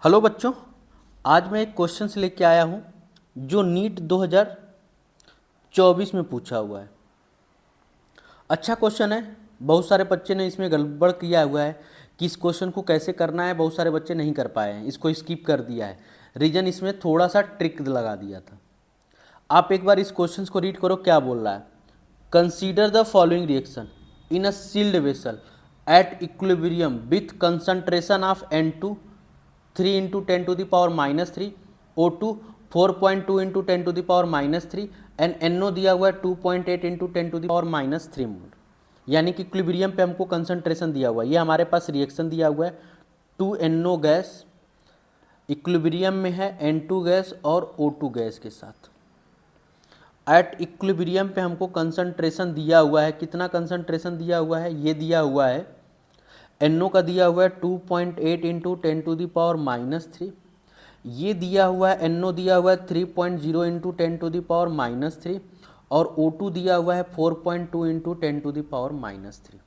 Hello बच्चों, आज मैं एक क्वेश्चन लेके आया हूँ जो नीट 2024 में पूछा हुआ है। अच्छा क्वेश्चन है। बहुत सारे बच्चे ने इसमें गड़बड़ किया हुआ है कि इस क्वेश्चन को कैसे करना है। बहुत सारे बच्चे नहीं कर पाए हैं, इसको स्किप कर दिया है। रीजन इसमें थोड़ा सा ट्रिक लगा दिया था। आप एक बार इस क्वेश्चन को रीड करो, क्या बोल रहा है। Consider the following reaction in a sealed vessel at equilibrium with concentration of N2 3 into 10⁻³ O2 4.2 into 10⁻³ and NO दिया हुआ है 2.8 इंटू 10⁻³ मोल। यानी कि इक्विलिब्रियम पे हमको कंसंट्रेशन दिया हुआ है। ये हमारे पास रिएक्शन दिया हुआ है। 2NO गैस इक्विलिब्रियम में है N2 गैस और O2 गैस के साथ। एट इक्विलिब्रियम पे हमको कंसंट्रेशन दिया हुआ है। कितना कंसंट्रेशन दिया हुआ है? ये दिया हुआ है NO का दिया हुआ है 2.8 इंटू 10⁻³ ये दिया हुआ है NO दिया हुआ है 3.0 इंटू 10⁻³ और O2 दिया हुआ है 4.2 इंटू 10⁻³।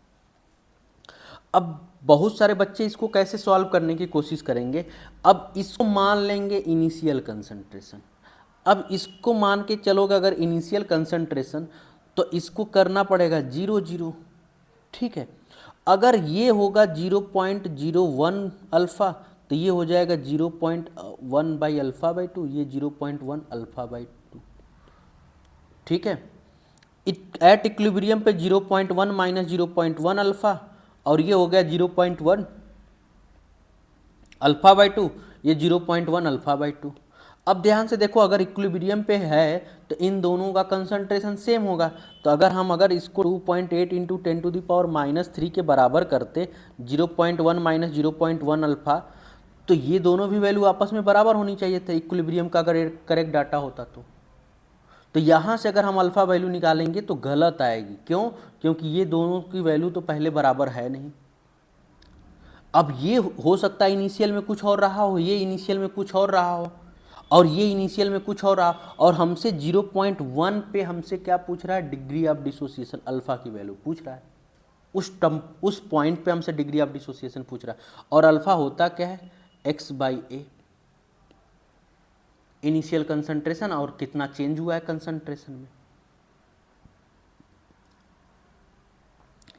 अब बहुत सारे बच्चे इसको कैसे सॉल्व करने की कोशिश करेंगे। अब इसको मान लेंगे इनिशियल कंसंट्रेशन। अब इसको मान के चलोगे अगर इनिशियल कंसंट्रेशन, तो इसको करना पड़ेगा 0 ठीक है। अगर ये होगा 0.01 अल्फ़ा, तो ये हो जाएगा 0.1 बाई अल्फ़ा बाई 2, ये 0.1 अल्फ़ा बाई 2, ठीक है। एट इक्विलिब्रियम पे 0.1 माइनस 0.1 अल्फ़ा और ये हो गया 0.1 अल्फ़ा बाई 2, ये 0.1 अल्फ़ा बाई 2। अब ध्यान से देखो, अगर इक्विलिब्रियम पे है तो इन दोनों का कंसंट्रेशन सेम होगा। तो अगर इसको 2.8 इंटू 10⁻³ के बराबर करते 0.1 माइनस 0.1 अल्फ़ा, तो ये दोनों भी वैल्यू आपस में बराबर होनी चाहिए थे इक्विलिब्रियम का अगर करेक्ट डाटा होता तो यहाँ से अगर हम अल्फ़ा वैल्यू निकालेंगे तो गलत आएगी। क्यों? क्योंकि ये दोनों की वैल्यू तो पहले बराबर है नहीं। अब ये हो सकता है इनिशियल में कुछ और रहा हो, ये इनिशियल में कुछ और रहा हो, और ये इनिशियल में कुछ और रहा, और हमसे 0.1 पे हमसे क्या पूछ रहा है? डिग्री ऑफ डिसोसिएशन अल्फ़ा की वैल्यू पूछ रहा है। उस पॉइंट पे हमसे डिग्री ऑफ डिसोसिएशन पूछ रहा है। और अल्फ़ा होता क्या है? x/a इनिशियल कंसंट्रेशन और कितना चेंज हुआ है कंसंट्रेशन में,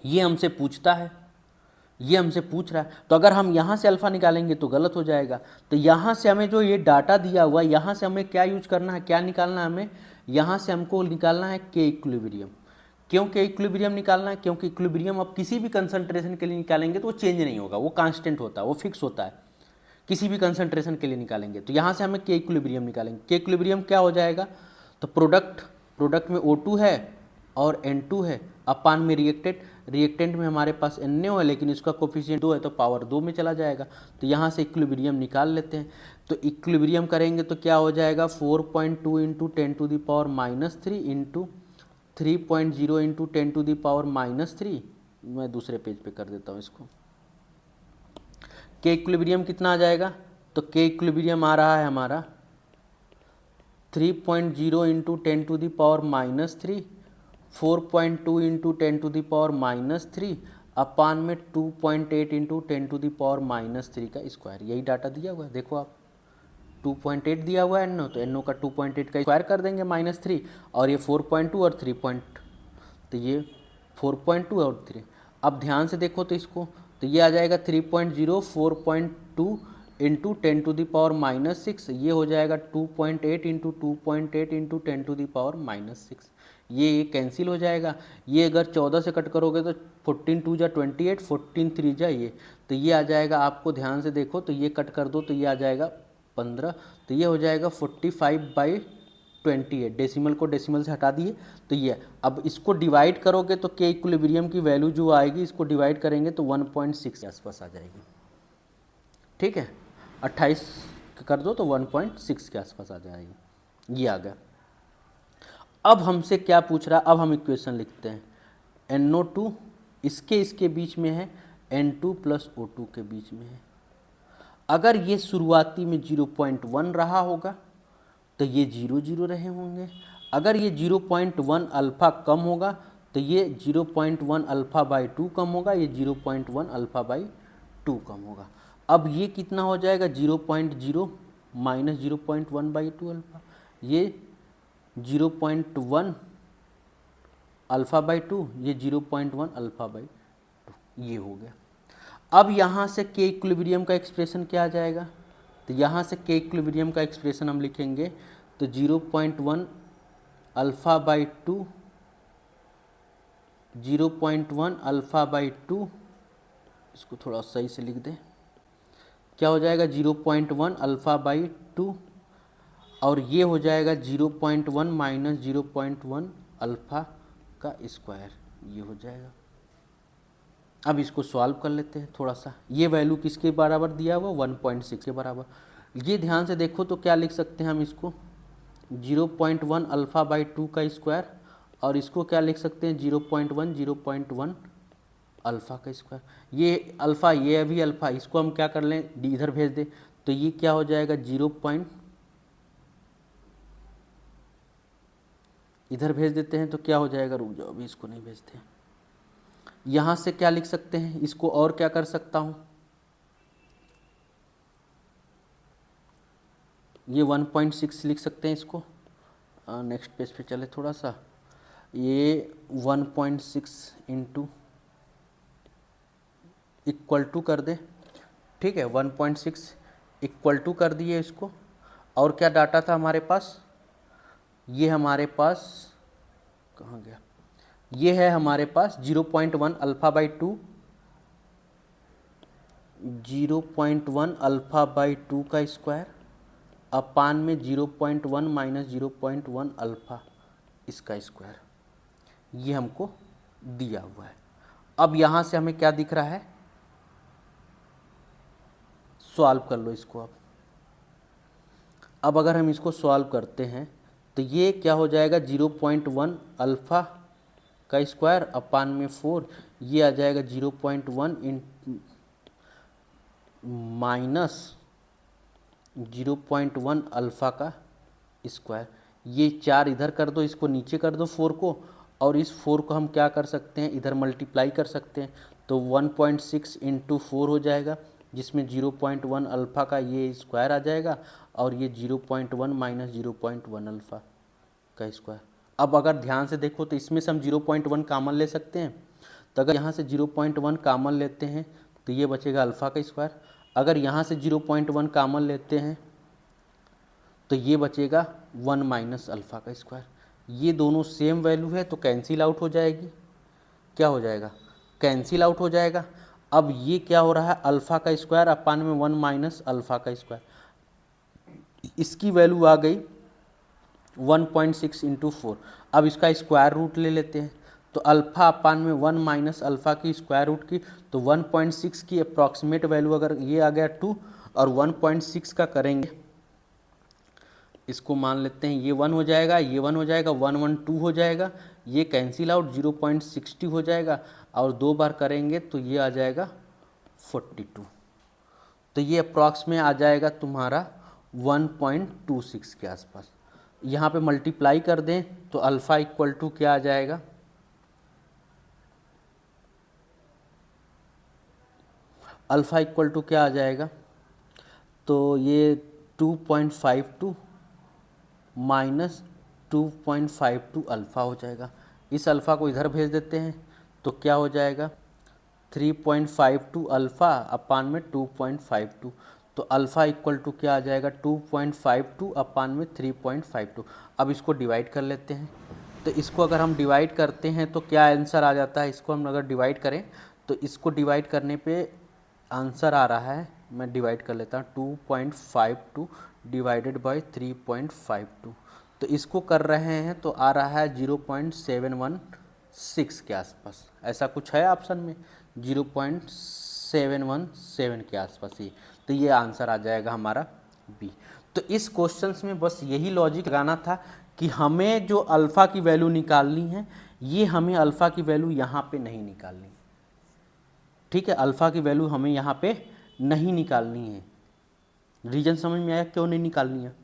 ये हमसे पूछता है, ये हमसे पूछ रहा है। तो अगर हम यहाँ से अल्फ़ा निकालेंगे तो गलत हो जाएगा। तो यहाँ से हमें जो ये डाटा दिया हुआ है, यहाँ से हमें क्या यूज करना है, क्या निकालना है हमें? यहाँ से हमको निकालना है के इक्विलिब्रियम। क्यों के इक्विलिब्रियम निकालना है? क्योंकि इक्विलिब्रियम अब किसी भी कंसंट्रेशन के लिए निकालेंगे तो वो चेंज नहीं होगा, वो कांस्टेंट होता है, वो फिक्स होता है। किसी भी कंसंट्रेशन के लिए निकालेंगे तो यहाँ से हमें के इक्विलिब्रियम निकालेंगे। के इक्विलिब्रियम क्या हो जाएगा? तो प्रोडक्ट में O2 है और N2 है, अपान में रिएक्टेंट में हमारे पास NO है, लेकिन इसका कोफिशिएंट 2 है तो पावर 2 में चला जाएगा। तो यहाँ से इक्विलिब्रियम निकाल लेते हैं। तो इक्विलिब्रियम करेंगे तो क्या हो जाएगा? 4.2 इंटू 10⁻³ इंटू 3.0 इंटू 10⁻³ मैं दूसरे पेज पे कर देता हूँ इसको। के इक्विलिब्रियम कितना आ जाएगा? तो के इक्विलिब्रियम आ रहा है हमारा 3.0 इंटू 10⁻³ 4.2 इंटू 10⁻³ अपान में 2.8 इंटू 10⁻³ का स्क्वायर। यही डाटा दिया हुआ है, देखो आप 2.8 दिया हुआ है NO, तो NO का 2.8 का स्क्वायर कर देंगे -3, और ये 4.2 और 3. तो ये 4.2 और 3। अब ध्यान से देखो तो इसको, तो ये आ जाएगा 3.0 4.2 इंटू 10⁻⁻6, ये हो जाएगा 2.8 इंटू 2.8 इंटू 10⁻⁻6। ये कैंसिल हो जाएगा। ये अगर 14 से कट करोगे तो 14 2 जा 28, 14 3 जा ये, तो ये आ जाएगा। आपको ध्यान से देखो तो ये कट कर दो तो ये आ जाएगा 15, तो ये हो जाएगा 45/28। डेसिमल को डेसिमल से हटा दिए तो ये। अब इसको डिवाइड करोगे तो के इक्विलिब्रियम की वैल्यू जो आएगी, इसको डिवाइड करेंगे तो 1.6 के आसपास आ जाएगी, ठीक है। 28 कर दो तो 1.6 के आसपास आ जाएगी। ये आ गया। अब हमसे क्या पूछ रहा है? अब हम इक्वेशन लिखते हैं। NO2 इसके बीच में है, N2 प्लस O2 के बीच में है। अगर ये शुरुआती में 0.1 रहा होगा तो ये 0 रहे होंगे। अगर ये 0.1 अल्फ़ा कम होगा तो ये 0.1 अल्फ़ा बाई 2 कम होगा, ये 0.1 अल्फ़ा बाई 2 कम होगा। अब ये कितना हो जाएगा 0.0 माइनस 0.1/2 अल्फा, ये 0.1 अल्फ़ा/2, ये 0.1 अल्फ़ा/2, ये हो गया। अब यहाँ से के इक्विलिब्रियम का एक्सप्रेशन क्या आ जाएगा, तो यहाँ से के इक्विलिब्रियम का एक्सप्रेशन हम लिखेंगे तो 0.1 अल्फ़ा/2, 0.1 अल्फ़ा/2, इसको थोड़ा सही से लिख दें, क्या हो जाएगा 0.1 अल्फ़ा/2, और ये हो जाएगा 0.1 माइनस 0.1 अल्फ़ा का स्क्वायर, ये हो जाएगा। अब इसको सॉल्व कर लेते हैं थोड़ा सा। ये वैल्यू किसके बराबर दिया हुआ, 1.6 के बराबर। ये ध्यान से देखो तो क्या लिख सकते हैं हम इसको 0.1 अल्फ़ा/2 का स्क्वायर, और इसको क्या लिख सकते हैं 0.1 अल्फ़ा का स्क्वायर। ये अल्फ़ा, ये अभी अल्फ़ा, इसको हम क्या कर लें इधर भेज दें, तो ये क्या हो जाएगा इधर भेज देते हैं तो क्या हो जाएगा, रुक जाओ अभी इसको नहीं भेजते। यहाँ से क्या लिख सकते हैं, इसको और क्या कर सकता हूँ, ये 1.6 लिख सकते हैं इसको। नेक्स्ट पेज पे चले थोड़ा सा, ये 1.6 इंटू इक्वल टू कर दे, ठीक है 1.6 इक्वल टू कर दिए इसको। और क्या डाटा था हमारे पास, ये हमारे पास कहाँ गया, ये है हमारे पास 0.1 अल्फ़ा/2, 0.1 अल्फ़ा/2 का स्क्वायर अपान में 0.1 माइनस 0.1 अल्फ़ा इसका स्क्वायर, ये हमको दिया हुआ है। अब यहाँ से हमें क्या दिख रहा है, सॉल्व कर लो इसको। अब अगर हम इसको सॉल्व करते हैं तो ये क्या हो जाएगा 0.1 अल्फ़ा का स्क्वायर अपान में 4, ये आ जाएगा 0.1 इन माइनस 0.1 अल्फ़ा का स्क्वायर। ये 4 इधर कर दो, इसको नीचे कर दो 4 को, और इस 4 को हम क्या कर सकते हैं इधर मल्टीप्लाई कर सकते हैं, तो 1.6 इंटू 4 हो जाएगा, जिसमें 0.1 अल्फ़ा का ये स्क्वायर आ जाएगा, और ये 0.1 माइनस 0.1 अल्फ़ा का स्क्वायर। अब अगर ध्यान से देखो तो इसमें से हम 0.1 कॉमन ले सकते हैं, तो अगर यहाँ से 0.1 कॉमन लेते हैं तो ये बचेगा अल्फ़ा का स्क्वायर। अगर यहाँ से 0.1 कॉमन लेते हैं तो ये बचेगा 1 माइनस अल्फ़ा का स्क्वायर। ये दोनों सेम वैल्यू है तो कैंसिल आउट हो जाएगी, क्या हो जाएगा, कैंसिल आउट हो जाएगा। अब ये क्या हो रहा है, अल्फ़ा का स्क्वायर अपान में 1 माइनस अल्फ़ा का स्क्वायर, इसकी वैल्यू आ गई 1.6 इंटू 4। अब इसका स्क्वायर रूट ले लेते हैं, तो अल्फ़ा अपान में 1 माइनस अल्फ़ा की स्क्वायर रूट की, तो 1.6 की अप्रॉक्सीमेट वैल्यू अगर ये आ गया 2, और 1.6 का करेंगे, इसको मान लेते हैं ये 1 हो जाएगा, ये 1 हो जाएगा, 1 1 2 हो जाएगा, ये कैंसिल आउट 0.60 हो जाएगा, और 2 बार करेंगे तो ये आ जाएगा 42। तो ये अप्रॉक्स में आ जाएगा तुम्हारा 1.26 के आसपास। यहाँ पे मल्टीप्लाई कर दें तो अल्फ़ा इक्वल टू क्या आ जाएगा, अल्फ़ा इक्वल टू क्या आ जाएगा, तो ये 2.52 माइनस 2.52 अल्फ़ा हो जाएगा। इस अल्फ़ा को इधर भेज देते हैं तो क्या हो जाएगा 3.52 अल्फ़ा अपान में 2.52, तो अल्फ़ा इक्वल टू क्या आ जाएगा 2.52 अपान में 3.52। अब इसको डिवाइड कर लेते हैं, तो इसको अगर हम डिवाइड करते हैं तो क्या आंसर आ जाता है, इसको हम अगर डिवाइड करें तो इसको डिवाइड करने पे आंसर आ रहा है, मैं डिवाइड कर लेता हूँ 2.52 डिवाइडेड बाई 3.52, तो इसको कर रहे हैं तो आ रहा है 0.716 के आसपास, ऐसा कुछ है ऑप्शन में 0.717 के आसपास ही, तो ये आंसर आ जाएगा हमारा बी। तो इस क्वेश्चंस में बस यही लॉजिक लगाना था कि हमें जो अल्फ़ा की वैल्यू निकालनी है, ये हमें अल्फ़ा की वैल्यू यहाँ पे नहीं निकालनी, ठीक है, अल्फ़ा की वैल्यू हमें यहाँ पे नहीं निकालनी है। रीजन समझ में आया क्यों नहीं निकालनी है,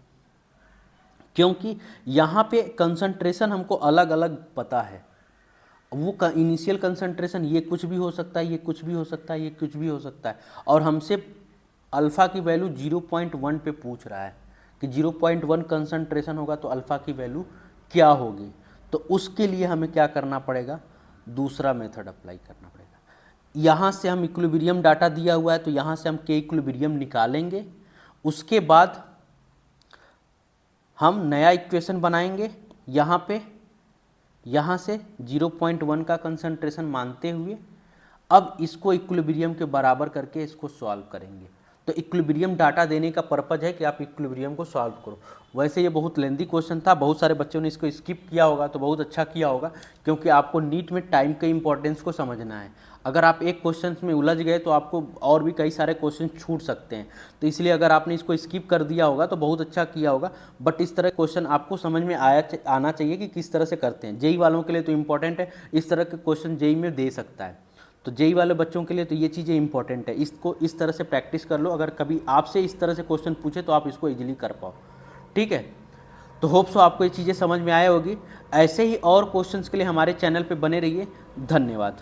क्योंकि यहाँ पे कंसंट्रेशन हमको अलग अलग पता है। वो इनिशियल कंसंट्रेशन ये कुछ भी हो सकता है, ये कुछ भी हो सकता है, ये कुछ भी हो सकता है, और हमसे अल्फ़ा की वैल्यू 0.1 पे पूछ रहा है कि 0.1 कंसंट्रेशन होगा तो अल्फ़ा की वैल्यू क्या होगी। तो उसके लिए हमें क्या करना पड़ेगा, दूसरा मेथड अप्लाई करना पड़ेगा। यहाँ से हम इक्विलिब्रियम डाटा दिया हुआ है तो यहाँ से हम के इक्विलिब्रियम निकालेंगे, उसके बाद हम नया इक्वेशन बनाएंगे यहाँ पे, यहाँ से 0.1 का कंसंट्रेशन मानते हुए अब इसको इक्विलिब्रियम के बराबर करके इसको सॉल्व करेंगे। तो इक्विलिब्रियम डाटा देने का पर्पज़ है कि आप इक्विलिब्रियम को सॉल्व करो। वैसे ये बहुत लेंदी क्वेश्चन था, बहुत सारे बच्चों ने इसको स्किप किया होगा, तो बहुत अच्छा किया होगा, क्योंकि आपको नीट में टाइम के इंपॉर्टेंस को समझना है। अगर आप एक क्वेश्चन में उलझ गए तो आपको और भी कई सारे क्वेश्चन छूट सकते हैं। तो इसलिए अगर आपने इसको स्किप कर दिया होगा तो बहुत अच्छा किया होगा, बट इस तरह क्वेश्चन आपको समझ में आना चाहिए कि किस तरह से करते हैं। जेई वालों के लिए तो इंपॉर्टेंट है, इस तरह के क्वेश्चन जेई में दे सकता है। तो जेई वाले बच्चों के लिए तो ये चीज़ें इंपॉर्टेंट है, इसको इस तरह से प्रैक्टिस कर लो। अगर कभी आपसे इस तरह से क्वेश्चन पूछे तो आप इसको इजीली कर पाओ। ठीक है, तो होप सो आपको ये चीज़ें समझ में आया होगी। ऐसे ही और क्वेश्चंस के लिए हमारे चैनल पे बने रहिए। धन्यवाद।